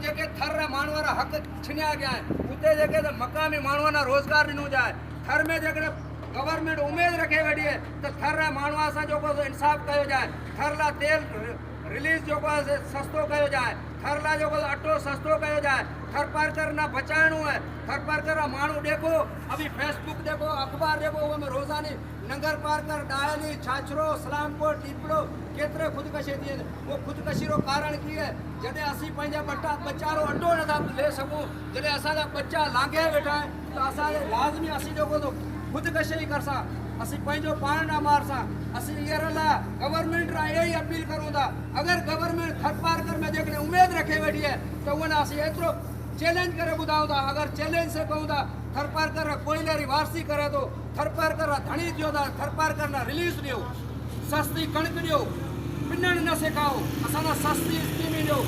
जेके थर रे मानवारा हक छिनिया गया है उते जेके मकामी मानवाना रोजगार दिनो जाए थर में जेके गवर्नमेंट उम्मीद रखे वेठी है तो थर रे मानवा सा जो को इंसाफ कयो जाए थर ला तेल रिलीज जो को सस्तो कयो जाए थर ला जो को अटो सस्तो कयो जाए थर पार्कर ना बचाणो है थर पार्कर मानू देखो अभी फेसबुक देखो अखबार देखो वो में रोजानी नगर पार्कर डायली छाछरो सलामकोट टीपड़ो केतरे खुदकशी थी वो खुदकशी रो कारण की है जदे असी पंहिंजा बच्चा रो अटो नथा ले सकूं जदे असा बच्चा लांघे वेठा है तो असा लाजमी असी जो को खुदकशी ही करसा असी पंहिंजो पाण ना मारसा असी ईयर ला गवर्नमेंट रा यही अपील करूं था अगर गवर्नमेंट थर पार्कर में जेकॾहिं उम्मीद रखे वेठी है तो उन असी एतिरो चैलेंज करे ॿुधाऊं था अगर चैलेंज से कहूं था थर पार्कर कोयले री वारसी करे तो थर पार्कर धणी थियो था थर पार्कर ना रिलीज ॾियो सस्ती कणक ॾियो पिनण न सेखाओ असां सस्ती स्कीम ॾियो